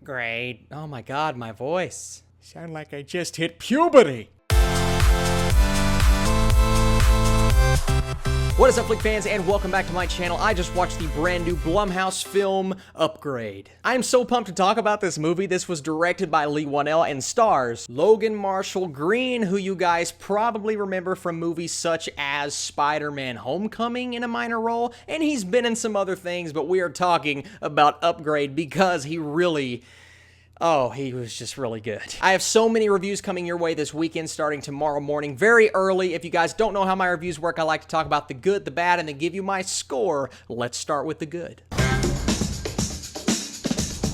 Upgrade. Oh my god, my voice. Sound like I just hit puberty. What is up, Flick fans, and welcome back to my channel. I just watched the brand new Blumhouse film, Upgrade. I am so pumped to talk about this movie. This was directed by Leigh Whannell and stars Logan Marshall Green, who you guys probably remember from movies such as Spider-Man Homecoming in a minor role, and he's been in some other things, but we are talking about Upgrade because he was just really good. I have so many reviews coming your way this weekend starting tomorrow morning, very early. If you guys don't know how my reviews work, I like to talk about the good, the bad, and then give you my score. Let's start with the good.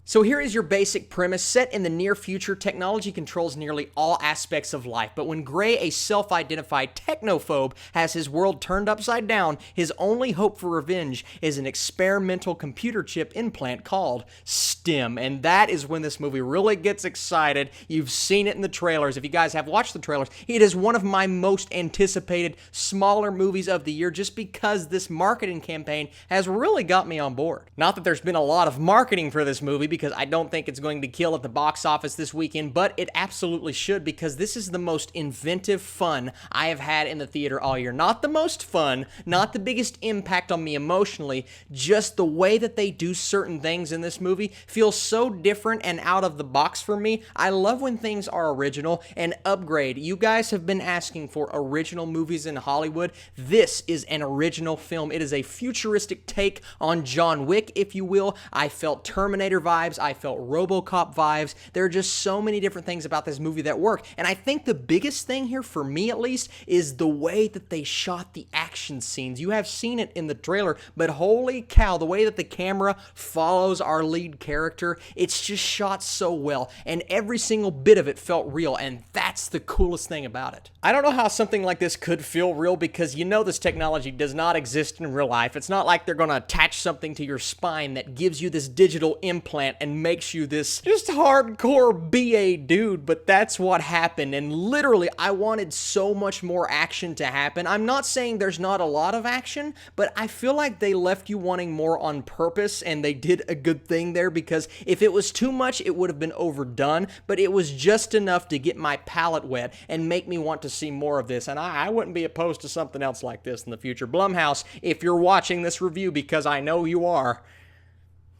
So here is your basic premise. Set in the near future, technology controls nearly all aspects of life. But when Gray, a self-identified technophobe, has his world turned upside down, his only hope for revenge is an experimental computer chip implant called STEM. And that is when this movie really gets excited. You've seen it in the trailers. If you guys have watched the trailers, it is one of my most anticipated smaller movies of the year just because this marketing campaign has really got me on board. Not that there's been a lot of marketing for this movie, because I don't think it's going to kill at the box office this weekend, but it absolutely should because this is the most inventive fun I have had in the theater all year. Not the most fun, not the biggest impact on me emotionally, just the way that they do certain things in this movie feels so different and out of the box for me. I love when things are original, and Upgrade, you guys have been asking for original movies in Hollywood. This is an original film. It is a futuristic take on John Wick, if you will. I felt Terminator vibes. I felt RoboCop vibes. There are just so many different things about this movie that work. And I think the biggest thing here, for me at least, is the way that they shot the action scenes. You have seen it in the trailer, but holy cow, the way that the camera follows our lead character, it's just shot so well. And every single bit of it felt real, and that's the coolest thing about it. I don't know how something like this could feel real because you know this technology does not exist in real life. It's not like they're going to attach something to your spine that gives you this digital implant and makes you this just hardcore BA dude, but that's what happened. And literally, I wanted so much more action to happen. I'm not saying there's not a lot of action, but I feel like they left you wanting more on purpose, and they did a good thing there because if it was too much, it would have been overdone, but it was just enough to get my palate wet and make me want to see more of this, and I wouldn't be opposed to something else like this in the future. Blumhouse, if you're watching this review, because I know you are,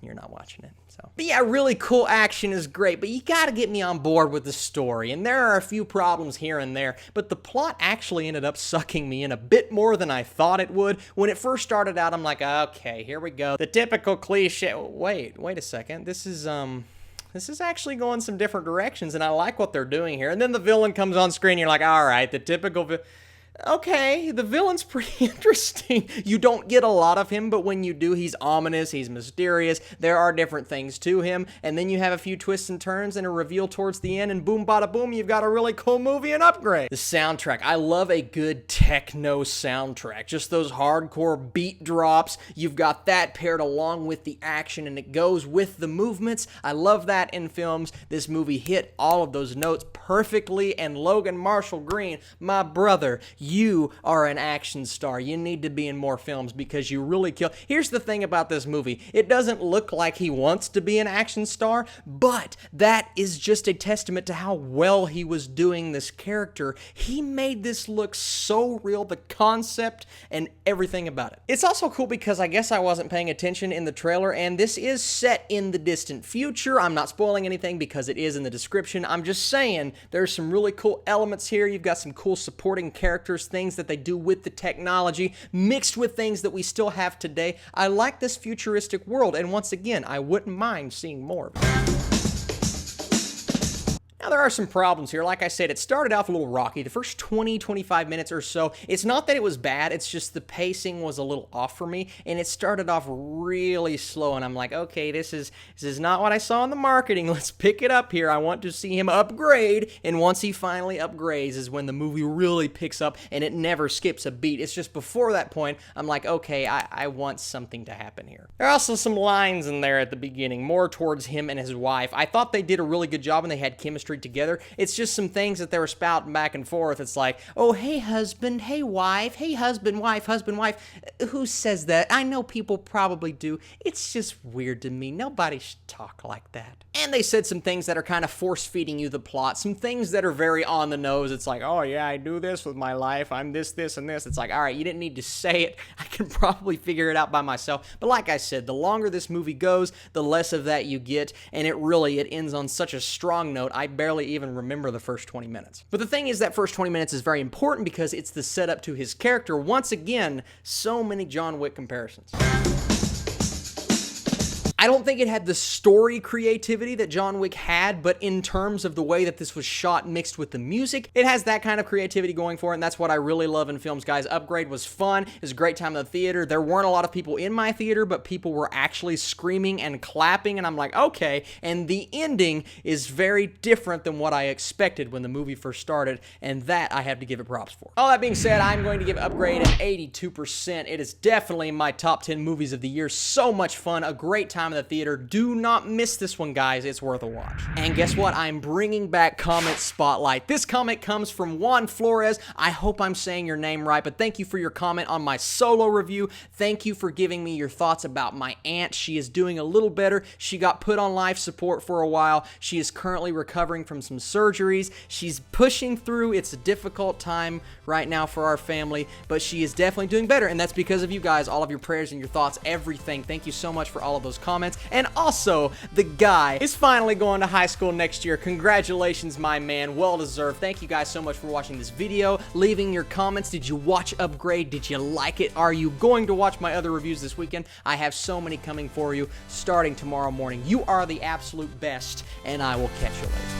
you're not watching it. But yeah, really cool action is great, but you gotta get me on board with the story, and there are a few problems here and there, but the plot actually ended up sucking me in a bit more than I thought it would. When it first started out, I'm like, okay, here we go. The typical cliche. Wait a second. This is actually going some different directions, and I like what they're doing here. And then the villain comes on screen, and you're like, all right, the typical okay, the villain's pretty interesting. You don't get a lot of him, but when you do, he's ominous, he's mysterious, there are different things to him, and then you have a few twists and turns and a reveal towards the end, and boom, bada boom, you've got a really cool movie and Upgrade. The soundtrack, I love a good techno soundtrack, just those hardcore beat drops, you've got that paired along with the action, and it goes with the movements. I love that in films. This movie hit all of those notes perfectly, and Logan Marshall Green, my brother, you are an action star. You need to be in more films because you really kill. Here's the thing about this movie. It doesn't look like he wants to be an action star, but that is just a testament to how well he was doing this character. He made this look so real, the concept and everything about it. It's also cool because I guess I wasn't paying attention in the trailer, and this is set in the distant future. I'm not spoiling anything because it is in the description. I'm just saying there's some really cool elements here. You've got some cool supporting characters, things that they do with the technology, mixed with things that we still have today. I like this futuristic world, and once again, I wouldn't mind seeing more of it. Now, there are some problems here. Like I said, it started off a little rocky. The first 20-25 minutes or so, it's not that it was bad, it's just the pacing was a little off for me, and it started off really slow, and I'm like, okay, this is not what I saw in the marketing. Let's pick it up here. I want to see him upgrade, and once he finally upgrades is when the movie really picks up, and it never skips a beat. It's just before that point, I'm like, okay, I want something to happen here. There are also some lines in there at the beginning, more towards him and his wife. I thought they did a really good job, and they had chemistry chemistry together. It's just some things that they were spouting back and forth. It's like, oh, hey, husband, hey, wife, hey, husband, wife, husband, wife. Who says that? I know people probably do. It's just weird to me. Nobody should talk like that. And they said some things that are kind of force-feeding you the plot, some things that are very on the nose. It's like, oh yeah, I do this with my life, I'm this, this, and this. It's like, all right, you didn't need to say it. I can probably figure it out by myself. But like I said, the longer this movie goes, the less of that you get, and it ends on such a strong note, I barely even remember the first 20 minutes. But the thing is, that first 20 minutes is very important because it's the setup to his character. Once again, so many John Wick comparisons. I don't think it had the story creativity that John Wick had, but in terms of the way that this was shot mixed with the music, it has that kind of creativity going for it, and that's what I really love in films, guys. Upgrade was fun. It was a great time in the theater. There weren't a lot of people in my theater, but people were actually screaming and clapping, and I'm like, okay. And the ending is very different than what I expected when the movie first started, and that I have to give it props for. All that being said, I'm going to give Upgrade an 82%. It is definitely in my top 10 movies of the year. So much fun, a great time in the theater. Do not miss this one, guys. It's worth a watch. And guess what? I'm bringing back Comment Spotlight. This comment comes from Juan Flores. I hope I'm saying your name right, but thank you for your comment on my Solo review. Thank you for giving me your thoughts about my aunt. She is doing a little better. She got put on life support for a while. She is currently recovering from some surgeries. She's pushing through. It's a difficult time right now for our family, but she is definitely doing better, and that's because of you guys, all of your prayers and your thoughts, everything. Thank you so much for all of those comments. And also, the guy is finally going to high school next year. Congratulations, my man. Well deserved. Thank you guys so much for watching this video, leaving your comments. Did you watch Upgrade? Did you like it? Are you going to watch my other reviews this weekend? I have so many coming for you starting tomorrow morning. You are the absolute best, and I will catch you later.